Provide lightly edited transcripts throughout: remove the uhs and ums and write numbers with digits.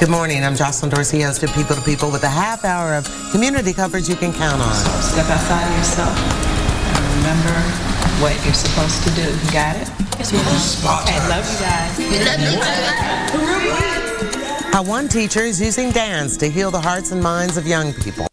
Good morning, I'm Jocelyn Dorsey, host of People to People, with a half hour of community coverage you can count on. So step outside of yourself and remember what you're supposed to do. You got it? Yes, ma'am. Okay, love you guys. We love you guys. How one teacher is using dance to heal the hearts and minds of young people.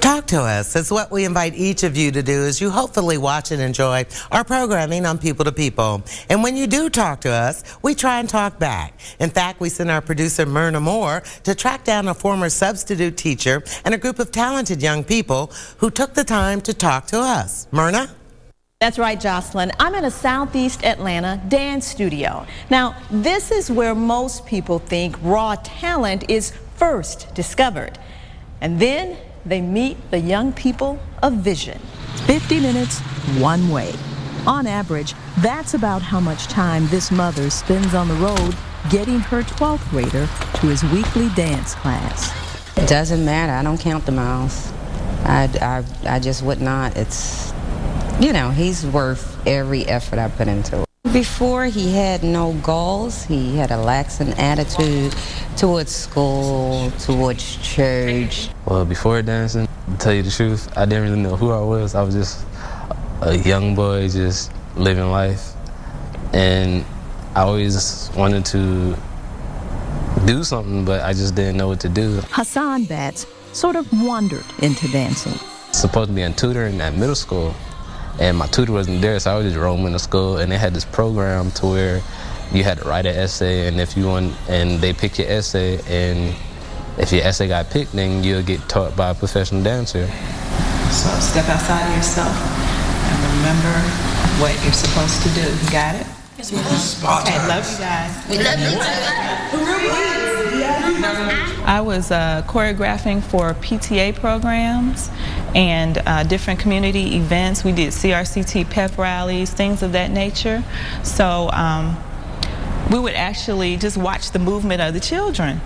Talk to us. It's what we invite each of you to do as you hopefully watch and enjoy our programming on People to People. And when you do talk to us, we try and talk back. In fact, we sent our producer Myrna Moore to track down a former substitute teacher and a group of talented young people who took the time to talk to us. Myrna? That's right, Jocelyn. I'm in a Southeast Atlanta dance studio. Now, this is where most people think raw talent is first discovered. And then they meet the young people of ViZion. 50 minutes, one way. On average, that's about how much time this mother spends on the road getting her 12th grader to his weekly dance class. It doesn't matter. I don't count the miles. I just would not. It's, you know, he's worth every effort I put into it. Before, he had no goals. He had a laxing attitude towards school, towards church. Well, before dancing, to tell you the truth, I didn't really know who I was. I was just a young boy just living life. And I always wanted to do something, but I just didn't know what to do. Hassan Batts sort of wandered into dancing. Supposed to be a tutor in that middle school. And my tutor wasn't there, so I was just roaming to school, and they had this program to where you had to write an essay, and if you want, and they pick your essay, and if your essay got picked, then you'll get taught by a professional dancer. So step outside of yourself and remember what you're supposed to do. You got it? Yes, ma'am. Okay, love you guys. We love you. I was choreographing for PTA programs and different community events. We did CRCT pep rallies, things of that nature. So we would actually just watch the movement of the children.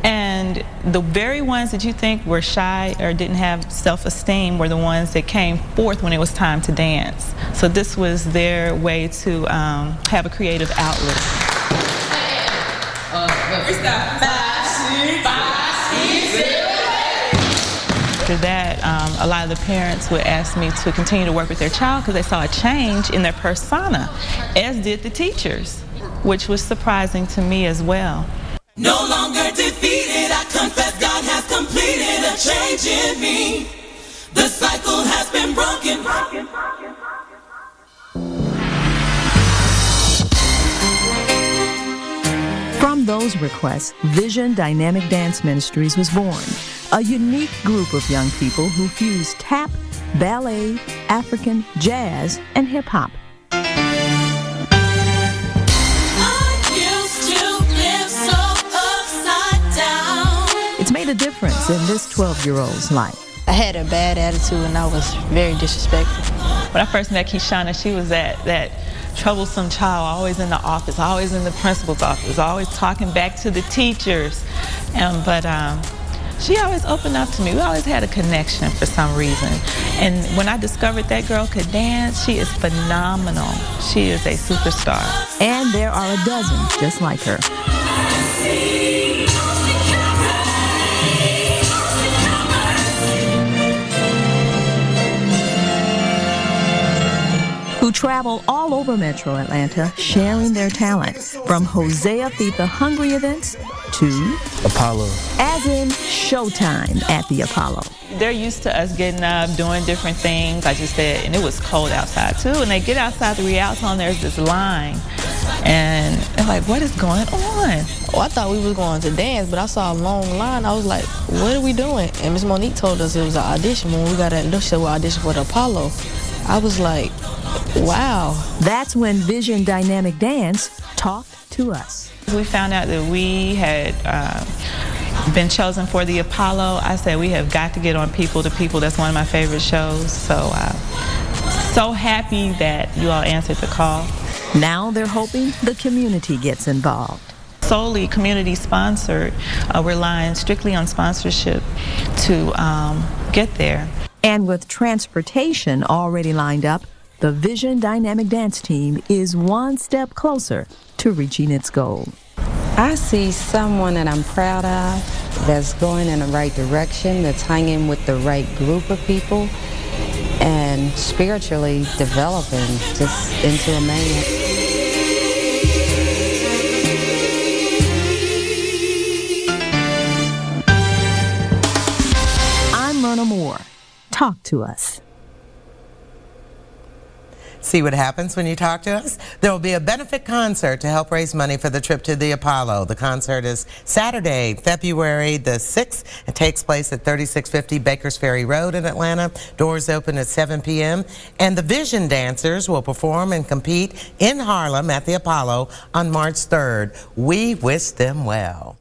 And the very ones that you think were shy or didn't have self-esteem were the ones that came forth when it was time to dance. So this was their way to have a creative outlet. After that, a lot of the parents would ask me to continue to work with their child because they saw a change in their persona, as did the teachers, which was surprising to me as well. No longer defeated, I confess God has completed a change in me. The cycle has been broken. From those requests, ViZion Dynamic Dance Ministries was born, a unique group of young people who fuse tap, ballet, African, jazz, and hip-hop. It's made a difference in this 12-year-old's life. I had a bad attitude and I was very disrespectful. When I first met Keshana, she was that troublesome child, always in the office, always in the principal's office, always talking back to the teachers. But she always opened up to me. We always had a connection for some reason. And when I discovered that girl could dance, she is phenomenal. She is a superstar. And there are a dozen just like her. Who travel all over Metro Atlanta sharing their talent, from Hosea Feed the Hungry events to Apollo. As in showtime at the Apollo. They're used to us getting up, doing different things, like you said, and it was cold outside too. And they get outside the Rialto, there's this line. And they're like, what is going on? Oh, I thought we was going to dance, but I saw a long line. I was like, what are we doing? And Miss Monique told us it was an audition. When we got at the we auditioned for the Apollo. I was like, wow. That's when ViZion Dynamic Dance talked to us. We found out that we had been chosen for the Apollo, I said we have got to get on People to People. That's one of my favorite shows. So happy that you all answered the call. Now they're hoping the community gets involved. Solely community sponsored. We're relying strictly on sponsorship to get there. And with transportation already lined up, the ViZion Dynamic Dance Team is one step closer to reaching its goal. I see someone that I'm proud of, that's going in the right direction, that's hanging with the right group of people, and spiritually developing just into a man. I'm Myrna Moore. Talk to us. See what happens when you talk to us? There will be a benefit concert to help raise money for the trip to the Apollo. The concert is Saturday, February the 6th. It takes place at 3650 Bakers Ferry Road in Atlanta. Doors open at 7 p.m. And the ViZion dancers will perform and compete in Harlem at the Apollo on March 3rd. We wish them well.